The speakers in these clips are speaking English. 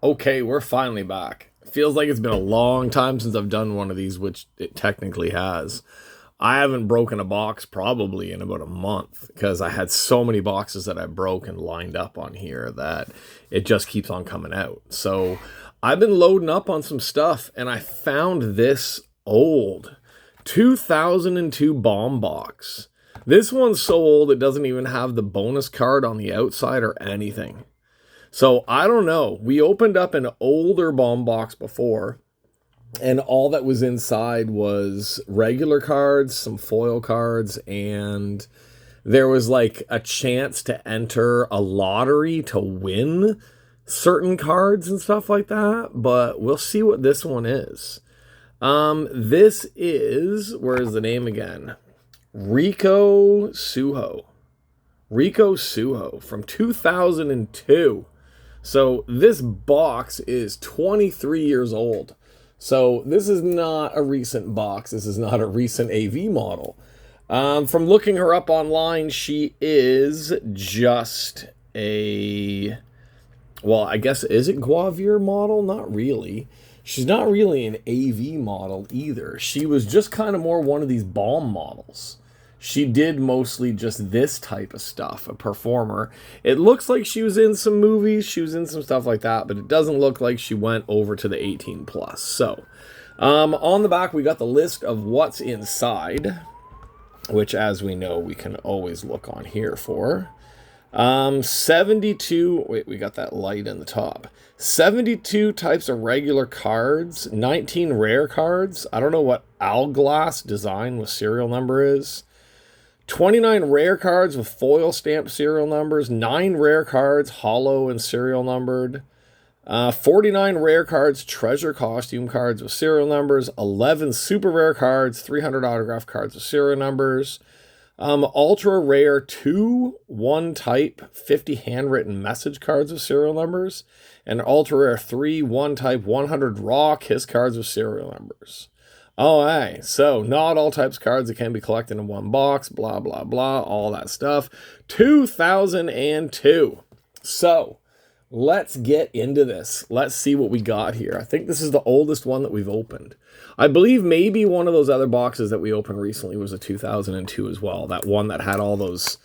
Okay, we're finally back. Feels like it's been a long time since I've done one of these, which it technically has. I haven't broken a box probably in about a month because I had so many boxes that I broke and lined up on here that it just keeps on coming out. So I've been loading up on some stuff and I found this old 2002 bomb box. This one's so old it doesn't even have the bonus card on the outside or anything. So I don't know. We opened up an older bomb box before, and all that was inside was regular cards, some foil cards, and there was like a chance to enter a lottery to win certain cards and stuff like that. But we'll see what this one is. This is, where is the name again? REIKO SUHO. REIKO SUHO from 2002. So this box is 23 years old. So this is not a recent box. This is not a recent AV model. From looking her up online, she is just a, well, I guess, is it Gravure model? Not really. She's not really an AV model either. She was just kind of more one of these bomb models. She did mostly just this type of stuff, a performer. It looks like she was in some movies, she was in some stuff like that, but it doesn't look like she went over to the 18 plus. So, on the back, we got the list of what's inside, which, as we know, we can always look on here for. 72, wait, we got that light in the top. 72 types of regular cards, 19 rare cards. I don't know what Hourglass design with serial number is. 29 rare cards with foil stamped serial numbers, 9 rare cards, hollow and serial numbered, 49 rare cards, treasure costume cards with serial numbers, 11 super rare cards, 300 autograph cards with serial numbers, ultra rare 2 1 type 50 handwritten message cards with serial numbers, and ultra rare 3 1 type 100 raw kiss cards with serial numbers. Oh, hey, so not all types of cards that can be collected in one box, blah, blah, blah, all that stuff. 2002. So let's get into this. Let's see what we got here. I think this is the oldest one that we've opened. I believe maybe one of those other boxes that we opened recently was a 2002 as well. That one that had all those,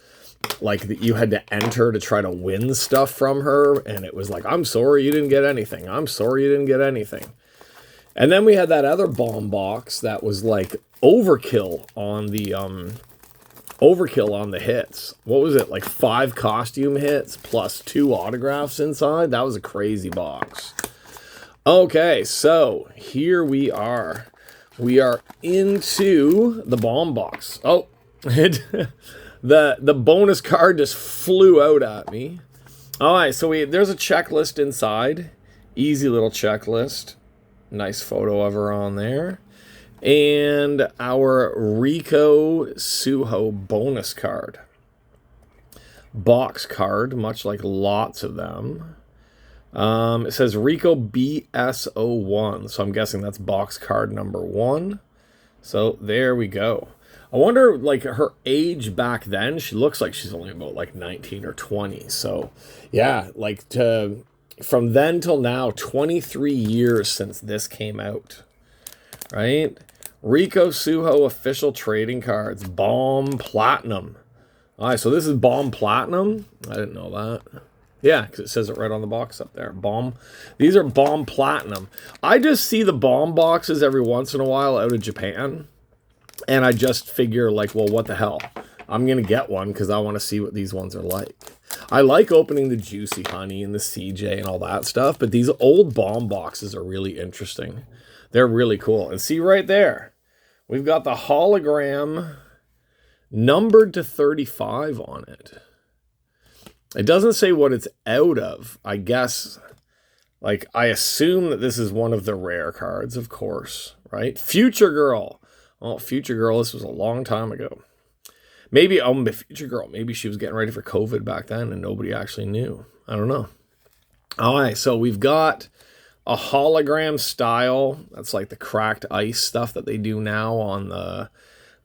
like, that you had to enter to try to win stuff from her. And it was like, I'm sorry you didn't get anything. I'm sorry you didn't get anything. And then we had that other bomb box that was like overkill on the hits. What was it? Like 5 costume hits plus 2 autographs inside. That was a crazy box. Okay, so here we are. We are into the bomb box. Oh, the bonus card just flew out at me. All right, so there's a checklist inside. Easy little checklist. Nice photo of her on there. And our REIKO SUHO bonus card. Box card, much like lots of them. It says REIKO BS01. So I'm guessing that's box card number 1. So there we go. I wonder, like, her age back then. She looks like she's only about like 19 or 20. So yeah, like from then till now, 23 years since this came out, right? REIKO SUHO official trading cards, Bomb Platinum. All right, so this is Bomb Platinum. I didn't know that. Yeah, because it says it right on the box up there. Bomb. These are Bomb Platinum. I just see the bomb boxes every once in a while out of Japan, and I just figure, like, well, what the hell? I'm going to get one because I want to see what these ones are like. I like opening the Juicy Honey and the CJ and all that stuff, but these old bomb boxes are really interesting. They're really cool. And see right there, we've got the hologram numbered to 35 on it. It doesn't say what it's out of. I guess, like, I assume that this is one of the rare cards, of course, right? Future Girl. Oh, Future Girl, this was a long time ago. Maybe, the Future Girl, maybe she was getting ready for COVID back then and nobody actually knew. I don't know. All right, so we've got a hologram style. That's like the cracked ice stuff that they do now on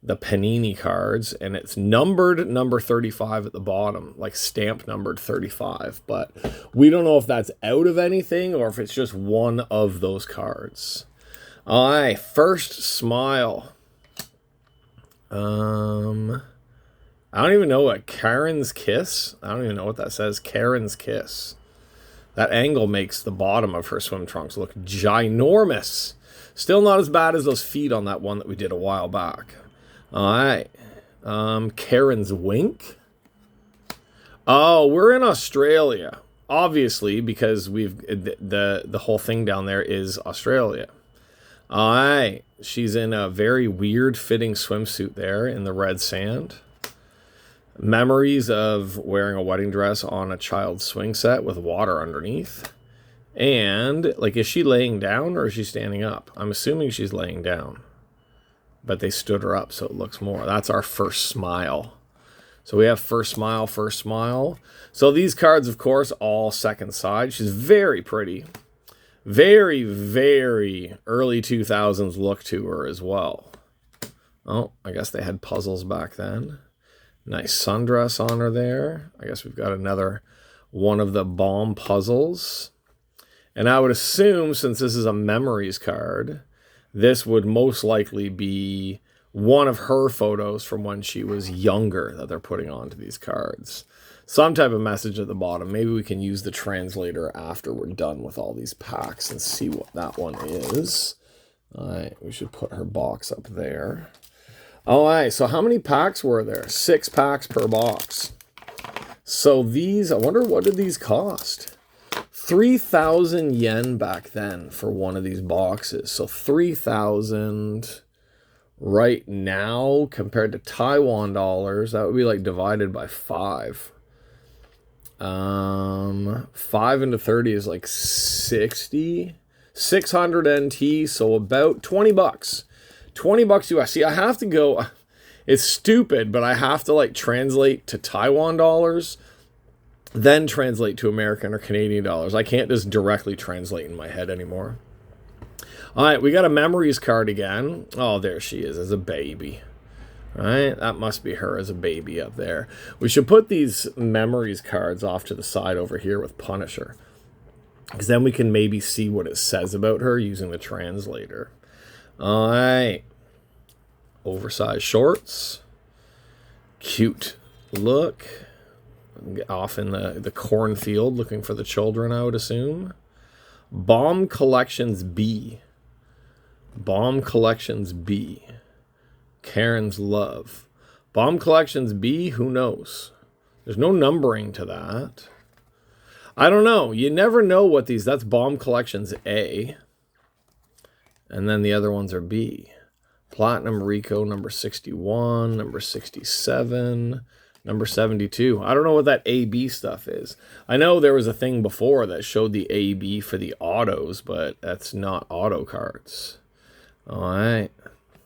the Panini cards, and it's numbered number 35 at the bottom, like stamp numbered 35, but we don't know if that's out of anything or if it's just one of those cards. All right, first smile. I don't even know what Karen's Kiss. I don't even know what that says. Karen's Kiss. That angle makes the bottom of her swim trunks look ginormous. Still not as bad as those feet on that one that we did a while back. All right. Karen's Wink. Oh, we're in Australia. Obviously, because we've the whole thing down there is Australia. All right. She's in a very weird fitting swimsuit there in the red sand. Memories of wearing a wedding dress on a child's swing set with water underneath. And, like, is she laying down or is she standing up? I'm assuming she's laying down. But they stood her up, so it looks more. That's our first smile. So we have first smile, first smile. So these cards, of course, all second side. She's very pretty. Very, very early 2000s look to her as well. Oh, I guess they had puzzles back then. Nice sundress on her there. I guess we've got another one of the bomb puzzles. And I would assume, since this is a memories card, this would most likely be one of her photos from when she was younger that they're putting onto these cards. Some type of message at the bottom. Maybe we can use the translator after we're done with all these packs and see what that one is. All right, we should put her box up there. All right, so how many packs were there? 6 packs per box. So these, I wonder, what did these cost? 3,000 yen back then for one of these boxes. So 3,000 right now compared to Taiwan dollars, that would be like divided by 5. 5 into 30 is like 60. 600 NT, so about 20 bucks. 20 bucks US. See, I have to go, it's stupid, but I have to like translate to Taiwan dollars, then translate to American or Canadian dollars. I can't just directly translate in my head anymore. All right, we got a memories card again. Oh, there she is as a baby. All right, that must be her as a baby up there. We should put these memories cards off to the side over here with Punisher, because then we can maybe see what it says about her using the translator. All right. Oversized shorts. Cute look. Get off in the cornfield looking for the children, I would assume. Bomb Collections B. Bomb Collections B. Karen's Love. Bomb Collections B, who knows? There's no numbering to that. I don't know. You never know what these... That's Bomb Collections A. And then the other ones are B. Platinum REIKO, number 61, number 67, number 72. I don't know what that AB stuff is. I know there was a thing before that showed the AB for the autos, but that's not auto cards. All right.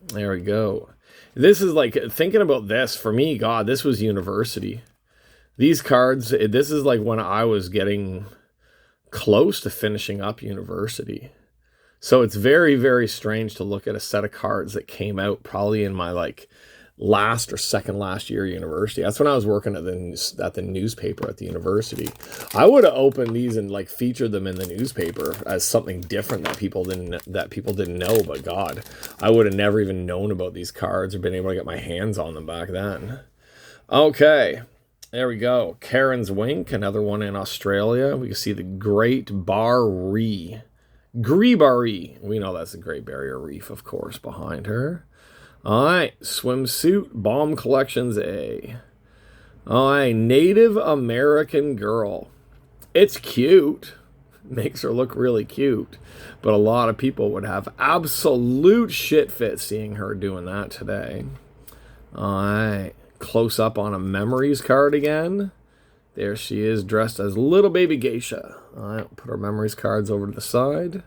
There we go. This is like, thinking about this, for me, God, this was university. These cards, this is like when I was getting close to finishing up university. So it's very, very strange to look at a set of cards that came out probably in my like last or second last year of university. That's when I was working at the newspaper at the university. I would have opened these and like featured them in the newspaper as something different that people didn't know. But God, I would have never even known about these cards or been able to get my hands on them back then. Okay, there we go. Karen's Wink, another one in Australia. We can see the Great Gravure. We know that's the Great Barrier Reef, of course, behind her. All right, swimsuit, Bomb Collections A. All right, Native American Girl. It's cute. Makes her look really cute. But a lot of people would have absolute shit fit seeing her doing that today. All right, close up on a memories card again. There she is, dressed as little baby geisha. All right, put our memories cards over to the side.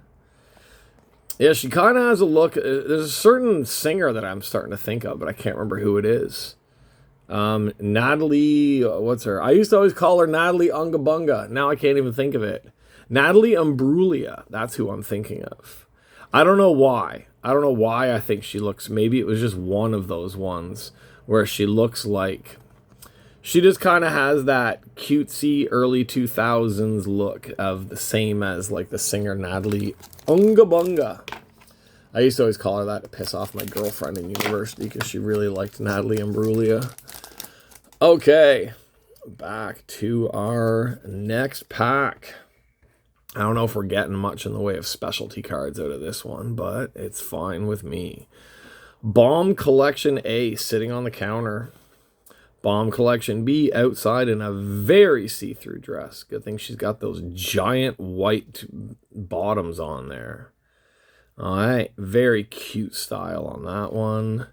Yeah, she kind of has a look. There's a certain singer that I'm starting to think of, but I can't remember who it is. Natalie, what's her? I used to always call her Natalie Ungabunga. Now I can't even think of it. Natalie Imbruglia. That's who I'm thinking of. I don't know why. I don't know why I think she looks, maybe it was just one of those ones where she looks like, she just kind of has that cutesy early 2000s look of the same as like the singer Natalie Unga Bunga. I used to always call her that to piss off my girlfriend in university because she really liked Natalie Imbruglia. Okay, back to our next pack. I don't know if we're getting much in the way of specialty cards out of this one, but it's fine with me. Bomb Collection A sitting on the counter. Bomb Collection B outside in a very see-through dress. Good thing she's got those giant white bottoms on there. All right, very cute style on that one.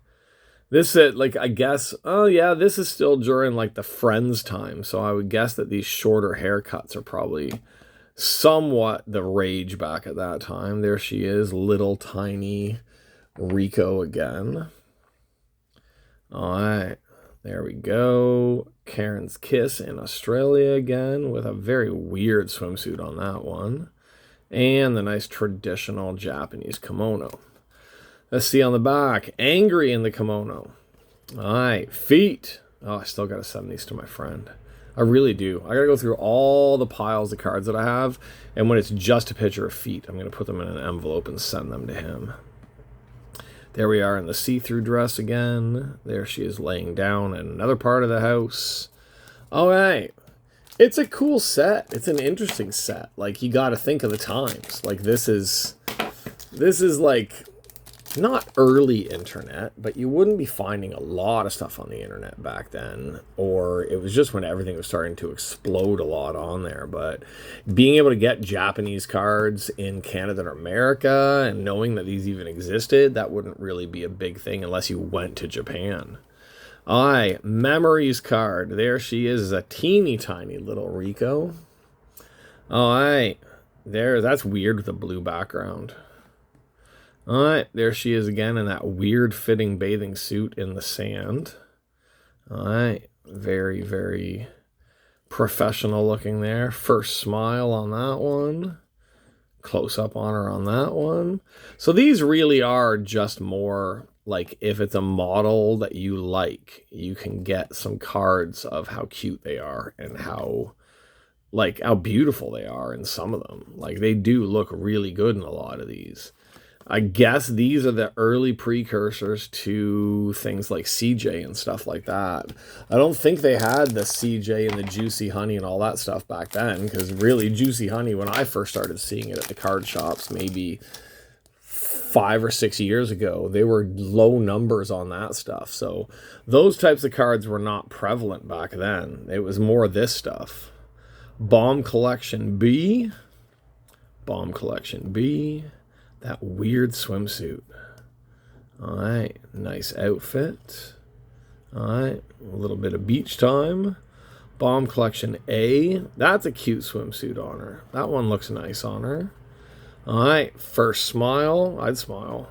This is like, I guess, oh yeah, this is still during like the Friends time. So I would guess that these shorter haircuts are probably somewhat the rage back at that time. There she is, little tiny REIKO again. All right, there we go. Karen's Kiss in Australia again with a very weird swimsuit on that one. And the nice traditional Japanese kimono. Let's see on the back. Angry in the kimono. All right. Feet. Oh, I still got to send these to my friend. I really do. I got to go through all the piles of cards that I have. And when it's just a picture of feet, I'm going to put them in an envelope and send them to him. There we are in the see-through dress again. There she is laying down in another part of the house. All right. It's a cool set. It's an interesting set. Like, you got to think of the times. Like, this is like not early internet, but you wouldn't be finding a lot of stuff on the internet back then, or it was just when everything was starting to explode a lot on there. But being able to get Japanese cards in Canada or America and knowing that these even existed, that wouldn't really be a big thing unless you went to Japan. Aye, Memories card. There she is, a teeny tiny little REIKO. All right, that's weird with a blue background. All right, there she is again in that weird fitting bathing suit in the sand. All right, very, very professional looking there. First smile on that one. Close up on her on that one. So these really are just more like, if it's a model that you like, you can get some cards of how cute they are and how beautiful they are in some of them. Like, they do look really good in a lot of these. I guess these are the early precursors to things like CJ and stuff like that. I don't think they had the CJ and the Juicy Honey and all that stuff back then, because really Juicy Honey, when I first started seeing it at the card shops, maybe 5 or 6 years ago, they were low numbers on that stuff. So those types of cards were not prevalent back then. It was more this stuff. Bomb Collection B. Bomb Collection B. That weird swimsuit. All right, nice outfit. All right, a little bit of beach time. Bomb Collection A. That's a cute swimsuit on her. That one looks nice on her. All right, first smile. I'd smile.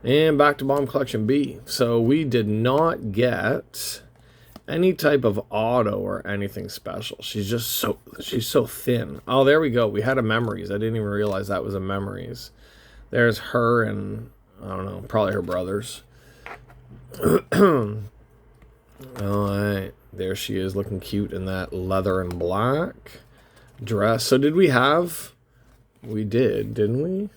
And back to Bomb Collection B. So we did not get any type of auto or anything special. She's so thin. Oh, there we go. We had a Memories. I didn't even realize that was a Memories. There's her and, I don't know, probably her brothers. All right. There she is looking cute in that leather and black dress. So did we have... We did, didn't we?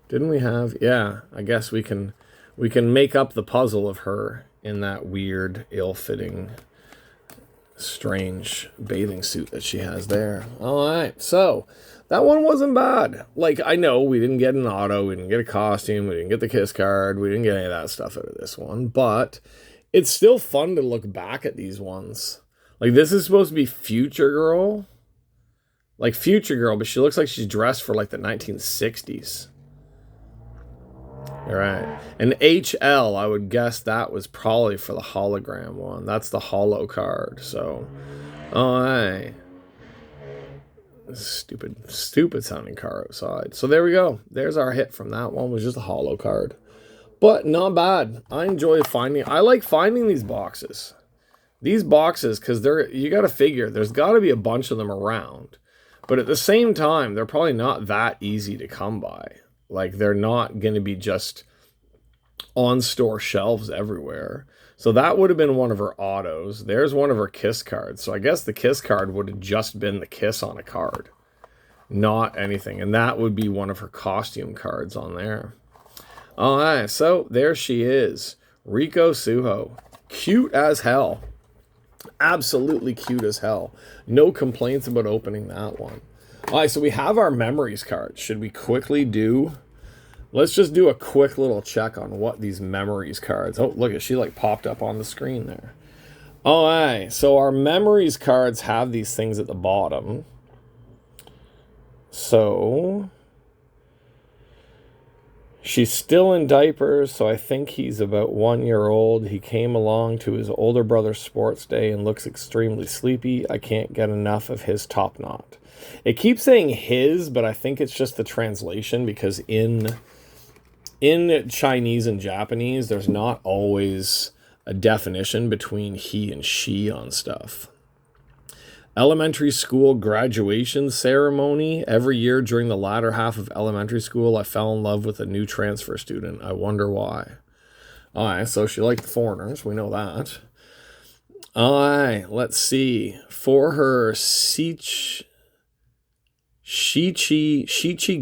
Didn't we have... Yeah, I guess we can make up the puzzle of her in that weird, ill-fitting, strange bathing suit that she has there. All right, so that one wasn't bad. Like, I know we didn't get an auto, we didn't get a costume, we didn't get the kiss card, we didn't get any of that stuff out of this one, but it's still fun to look back at these ones. Like, this is supposed to be Future Girl. Like Future Girl, but she looks like she's dressed for like the 1960s. All right. And HL, I would guess that was probably for the hologram one. That's the holo card. So, all right. Stupid sounding car outside. So there we go. There's our hit from that one. Was just a holo card. But not bad. I like finding these boxes. These boxes, because you got to figure, there's got to be a bunch of them around. But at the same time, they're probably not that easy to come by. Like, they're not going to be just on store shelves everywhere. So that would have been one of her autos. There's one of her kiss cards. So I guess the kiss card would have just been the kiss on a card, not anything. And that would be one of her costume cards on there. All right, so there she is. REIKO SUHO. Cute as hell. Absolutely cute as hell. No complaints about opening that one. All right, so we have our memories card. Should we quickly do... Let's just do a quick little check on what these memories cards... Oh, look, she like popped up on the screen there. All right, so our memories cards have these things at the bottom. So... she's still in diapers, so I think he's about 1 year old. He came along to his older brother's sports day and looks extremely sleepy. I can't get enough of his top knot. It keeps saying his, but I think it's just the translation, because in Chinese and Japanese, there's not always a definition between he and she on stuff. Elementary school graduation ceremony. Every year during the latter half of elementary school, I fell in love with a new transfer student. I wonder why. All right, so she liked the foreigners. We know that. All right, let's see. For her Shichi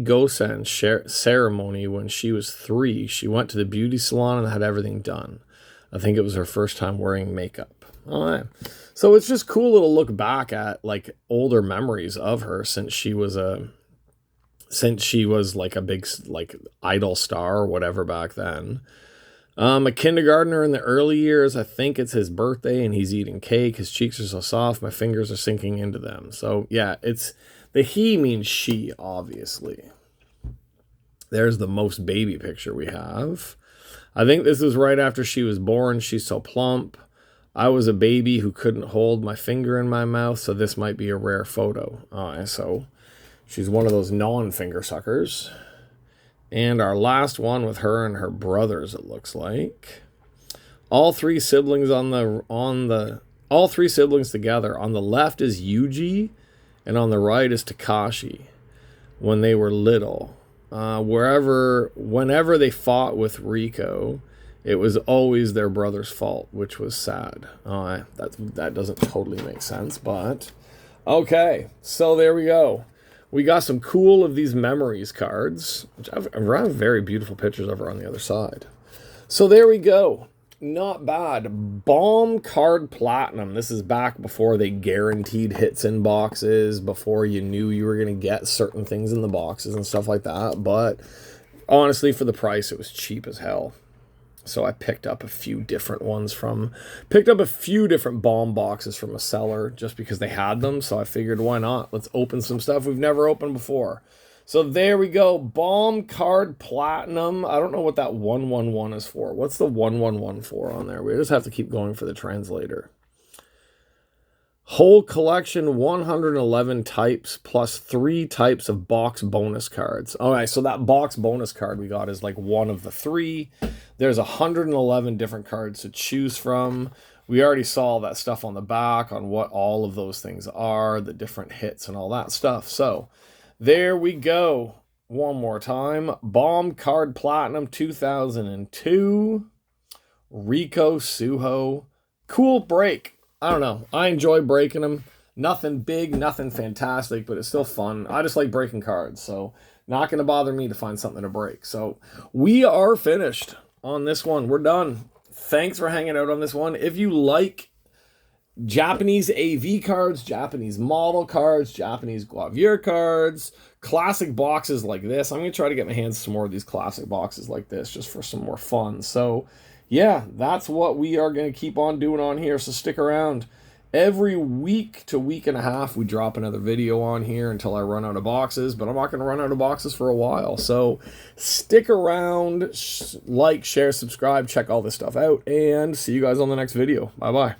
Gosen ceremony when she was 3, she went to the beauty salon and had everything done. I think it was her first time wearing makeup. All right. So it's just cool to look back at like older memories of her since she was like a big like idol star or whatever back then. A kindergartner in the early years. I think it's his birthday and he's eating cake. His cheeks are so soft, my fingers are sinking into them. So yeah, it's the he means she, obviously. There's the most baby picture we have. I think this is right after she was born. She's so plump. I was a baby who couldn't hold my finger in my mouth, so this might be a rare photo. So she's one of those non-finger suckers. And our last one with her and her brothers, it looks like. All three siblings all three siblings together. On the left is Yuji, and on the right is Takashi. When they were little, whenever they fought with REIKO, it was always their brother's fault, which was sad. That doesn't totally make sense, but okay. So there we go. We got some cool of these memories cards, which I have very beautiful pictures of her on the other side. So there we go. Not bad. Bomb Card Platinum. This is back before they guaranteed hits in boxes, before you knew you were going to get certain things in the boxes and stuff like that. But honestly, for the price, it was cheap as hell. So I picked up a few different bomb boxes from a seller just because they had them. So I figured, why not? Let's open some stuff we've never opened before. So there we go. Bomb Card Platinum. I don't know what that 111 is for. What's the 111 for on there? We just have to keep going for the translator. Whole collection, 111 types plus 3 types of box bonus cards. All right, so that box bonus card we got is like one of the 3. There's 111 different cards to choose from. We already saw that stuff on the back on what all of those things are, the different hits and all that stuff. So there we go. One more time. Bomb Card Platinum 2002. REIKO SUHO. Cool break. I don't know. I enjoy breaking them. Nothing big, nothing fantastic, but it's still fun. I just like breaking cards, so not going to bother me to find something to break. So we are finished on this one. We're done. Thanks for hanging out on this one. If you like Japanese AV cards, Japanese model cards, Japanese Gravure cards, classic boxes like this, I'm going to try to get my hands on some more of these classic boxes like this just for some more fun. So yeah, that's what we are going to keep on doing on here. So stick around. Every week to week and a half, we drop another video on here until I run out of boxes, but I'm not going to run out of boxes for a while. So stick around, like, share, subscribe, check all this stuff out, and see you guys on the next video. Bye-bye.